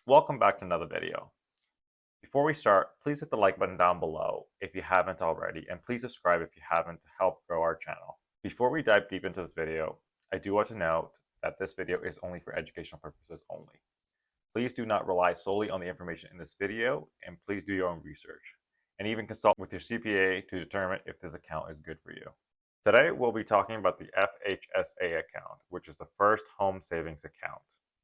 Welcome back to another video. Before we start, please hit the like button down below if you haven't already, and please subscribe if you haven't to help grow our channel. Before we dive deep into this video, I do want to note that this video is only for educational purposes only. Please do not rely solely on the information in this video, and please do your own research, and even consult with your CPA to determine if this account is good for you. Today, we'll be talking about the FHSA account, which is the First Home Savings Account.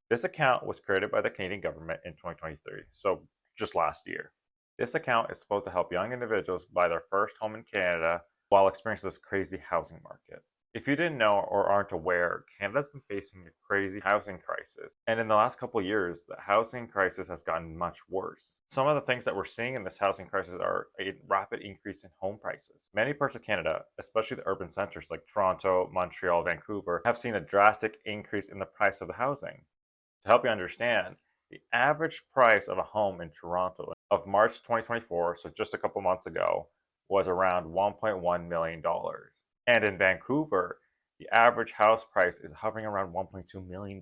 This account was created by the Canadian government in 2023, so just last year. This account is supposed to help young individuals buy their first home in Canada while experiencing this crazy housing market. If you didn't know or aren't aware, Canada's been facing a crazy housing crisis. And in the last couple of years, the housing crisis has gotten much worse. Some of the things that we're seeing in this housing crisis are a rapid increase in home prices. Many parts of Canada, especially the urban centers like Toronto, Montreal, Vancouver, have seen a drastic increase in the price of the housing. To help you understand, the average price of a home in Toronto of March 2024, so just a couple months ago, was around $1.1 million. And in Vancouver, the average house price is hovering around $1.2 million.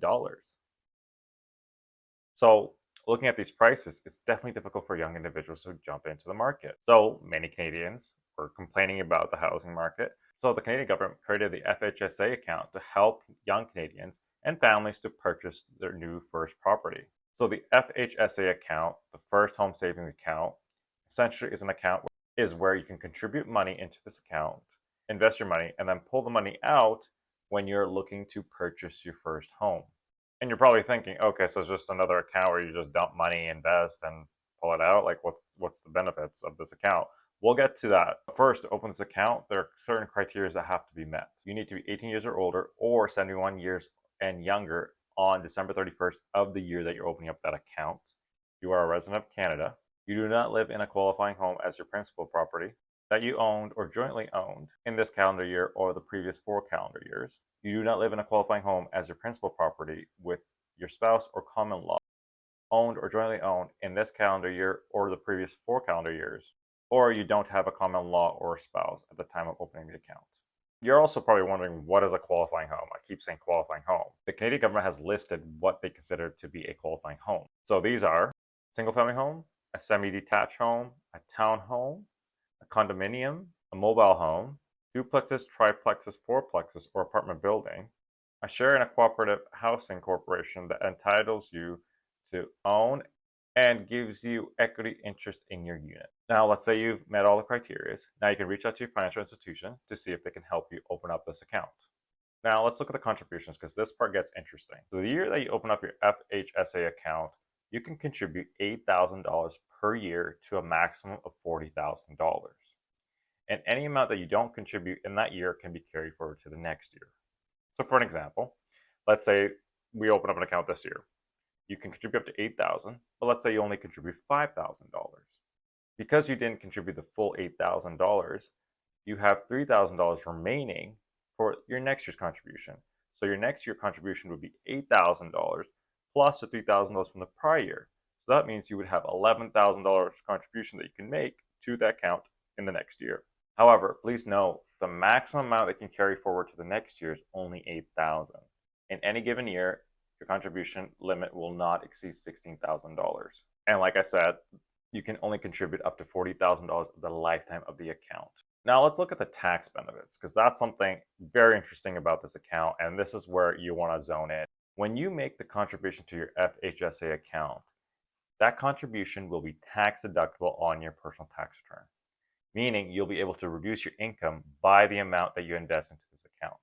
So looking at these prices, it's definitely difficult for young individuals to jump into the market. So many Canadians were complaining about the housing market. So the Canadian government created the FHSA account to help young Canadians and families to purchase their new first property. So the FHSA account, the First Home Savings Account, essentially is an account where you can contribute money into this account, invest your money, and then pull the money out when you're looking to purchase your first home. And you're probably thinking, okay, so it's just another account where you just dump money, invest, and pull it out. Like, what's the benefits of this account? We'll get to that. First, to open this account, there are certain criteria that have to be met. You need to be 18 years or older or 71 years and younger on December 31st of the year that you're opening up that account. You are a resident of Canada. You do not live in a qualifying home as your principal property that you owned or jointly owned in this calendar year or the previous 4 calendar years. You do not live in a qualifying home as your principal property with your spouse or common law owned or jointly owned in this calendar year or the previous 4 calendar years, or you don't have a common law or spouse at the time of opening the account. You're also probably wondering, what is a qualifying home? I keep saying qualifying home. The Canadian government has listed what they consider to be a qualifying home. So these are single-family home, a semi-detached home, a townhome, a condominium, a mobile home, duplexes, triplexes, fourplexes, or apartment building, a share in a cooperative housing corporation that entitles you to own and gives you equity interest in your unit. Now, let's say you've met all the criteria. Now you can reach out to your financial institution to see if they can help you open up this account. Now let's look at the contributions, because this part gets interesting. So the year that you open up your FHSA account, you can contribute $8,000 per year to a maximum of $40,000. And any amount that you don't contribute in that year can be carried forward to the next year. So for an example, let's say we open up an account this year. You can contribute up to $8,000, but let's say you only contribute $5,000. Because you didn't contribute the full $8,000, you have $3,000 remaining for your next year's contribution. So your next year contribution would be $8,000 plus the $3,000 from the prior year. So that means you would have $11,000 contribution that you can make to that account in the next year. However, please note, the maximum amount that can carry forward to the next year is only $8,000. In any given year, your contribution limit will not exceed $16,000. And like I said, you can only contribute up to $40,000 for the lifetime of the account. Now let's look at the tax benefits, because that's something very interesting about this account, and this is where you want to zone in. When you make the contribution to your FHSA account, that contribution will be tax deductible on your personal tax return, meaning you'll be able to reduce your income by the amount that you invest into this account,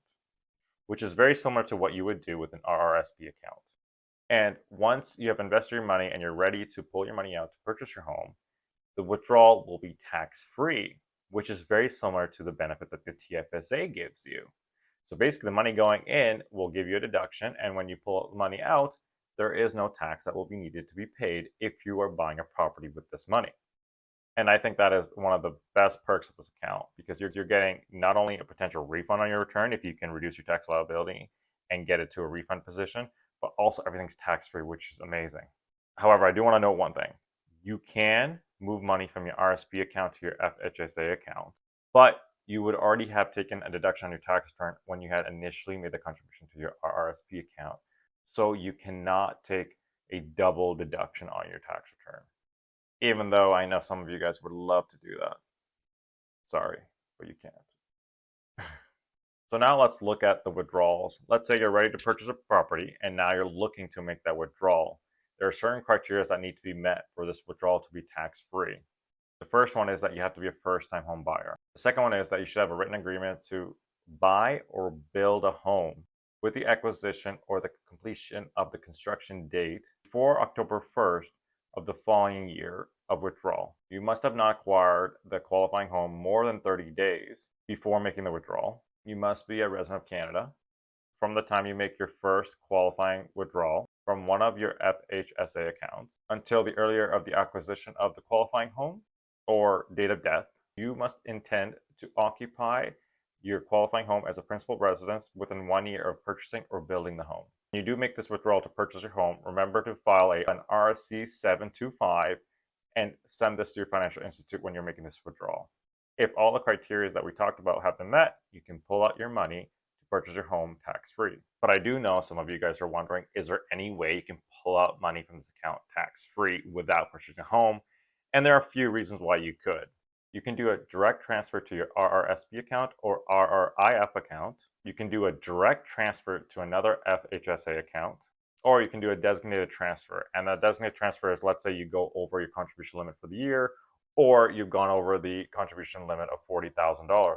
which is very similar to what you would do with an RRSP account. And once you have invested your money and you're ready to pull your money out to purchase your home, the withdrawal will be tax-free, which is very similar to the benefit that the TFSA gives you. So basically, the money going in will give you a deduction, and when you pull the money out, there is no tax that will be needed to be paid if you are buying a property with this money. And I think that is one of the best perks of this account, because you're getting not only a potential refund on your return if you can reduce your tax liability and get it to a refund position, but also everything's tax-free, which is amazing. However, I do want to note one thing. You can move money from your RSP account to your FHSA account, but you would already have taken a deduction on your tax return when you had initially made the contribution to your RRSP account. So you cannot take a double deduction on your tax return. Even though I know some of you guys would love to do that. Sorry, but you can't. So now let's look at the withdrawals. Let's say you're ready to purchase a property and now you're looking to make that withdrawal. There are certain criteria that need to be met for this withdrawal to be tax-free. The first one is that you have to be a first-time home buyer. The second one is that you should have a written agreement to buy or build a home with the acquisition or the completion of the construction date before October 1st of the following year of withdrawal. You must have not acquired the qualifying home more than 30 days before making the withdrawal. You must be a resident of Canada from the time you make your first qualifying withdrawal from one of your FHSA accounts until the earlier of the acquisition of the qualifying home or date of death. You must intend to occupy your qualifying home as a principal residence within 1 year of purchasing or building the home. When you do make this withdrawal to purchase your home, remember to file an RSC 725 and send this to your financial institute when you're making this withdrawal. If all the criteria that we talked about have been met, you can pull out your money to purchase your home tax-free. But I do know some of you guys are wondering, is there any way you can pull out money from this account tax-free without purchasing a home? And there are a few reasons why you could. You can do a direct transfer to your RRSP account or RRIF account. You can do a direct transfer to another FHSA account, or you can do a designated transfer. And a designated transfer is, let's say you go over your contribution limit for the year, or you've gone over the contribution limit of $40,000,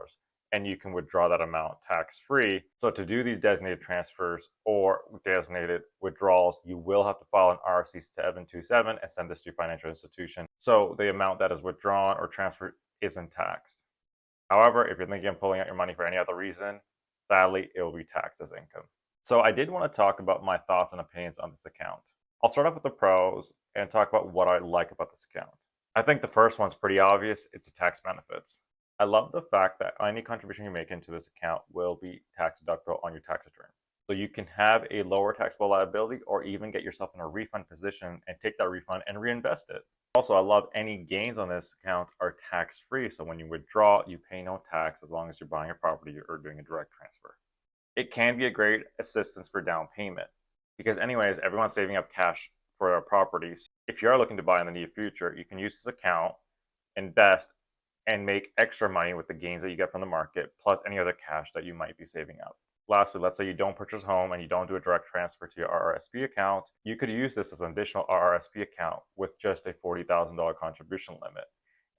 and you can withdraw that amount tax-free. So to do these designated transfers or designated withdrawals, you will have to file an RSC 727 and send this to your financial institution. So the amount that is withdrawn or transferred isn't taxed. However, if you're thinking of pulling out your money for any other reason, sadly, it will be taxed as income. So I did want to talk about my thoughts and opinions on this account. I'll start off with the pros and talk about what I like about this account. I think the first one's pretty obvious. It's the tax benefits. I love the fact that any contribution you make into this account will be tax deductible on your tax return. So you can have a lower taxable liability or even get yourself in a refund position and take that refund and reinvest it. Also, I love any gains on this account are tax-free. So when you withdraw, you pay no tax as long as you're buying a property or doing a direct transfer. It can be a great assistance for down payment because anyways, everyone's saving up cash for their properties. If you are looking to buy in the near future, you can use this account, invest, and make extra money with the gains that you get from the market, plus any other cash that you might be saving up. Lastly, let's say you don't purchase a home and you don't do a direct transfer to your RRSP account. You could use this as an additional RRSP account with just a $40,000 contribution limit.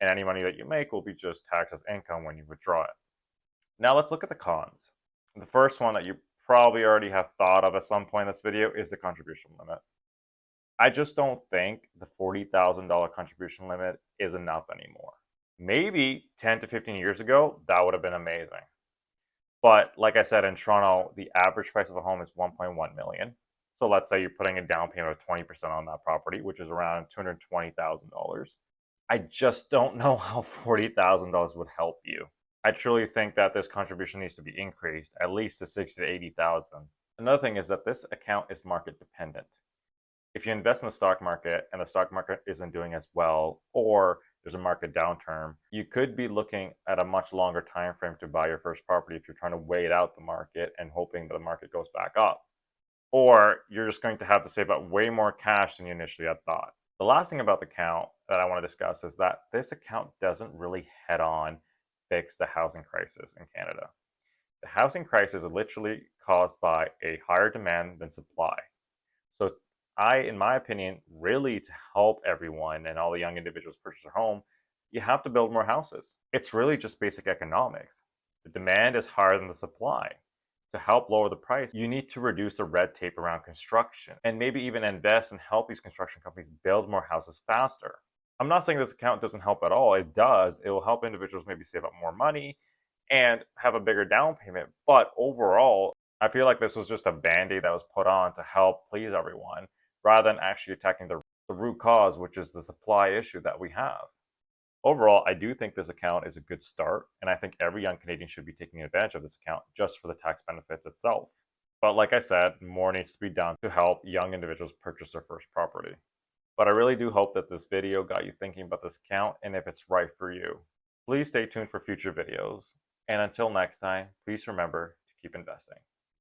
And any money that you make will be just taxed as income when you withdraw it. Now let's look at the cons. The first one that you probably already have thought of at some point in this video is the contribution limit. I just don't think the $40,000 contribution limit is enough anymore. Maybe 10 to 15 years ago, that would have been amazing. But like I said, in Toronto, the average price of a home is $1.1 million. So let's say you're putting a down payment of 20% on that property, which is around $220,000. I just don't know how $40,000 would help you. I truly think that this contribution needs to be increased at least to $60,000 to $80,000. Another thing is that this account is market dependent. If you invest in the stock market and the stock market isn't doing as well, or there's a market downturn, you could be looking at a much longer time frame to buy your first property if you're trying to wait out the market and hoping that the market goes back up. Or you're just going to have to save up way more cash than you initially had thought. The last thing about the account that I want to discuss is that this account doesn't really head on fix the housing crisis in Canada. The housing crisis is literally caused by a higher demand than supply. So in my opinion, really to help everyone and all the young individuals purchase their home, you have to build more houses. It's really just basic economics. The demand is higher than the supply. To help lower the price, you need to reduce the red tape around construction and maybe even invest and help these construction companies build more houses faster. I'm not saying this account doesn't help at all. It does. It will help individuals maybe save up more money and have a bigger down payment. But overall, I feel like this was just a band-aid that was put on to help please everyone, rather than actually attacking the root cause, which is the supply issue that we have. Overall, I do think this account is a good start, and I think every young Canadian should be taking advantage of this account just for the tax benefits itself. But like I said, more needs to be done to help young individuals purchase their first property. But I really do hope that this video got you thinking about this account and if it's right for you. Please stay tuned for future videos, and until next time, please remember to keep investing.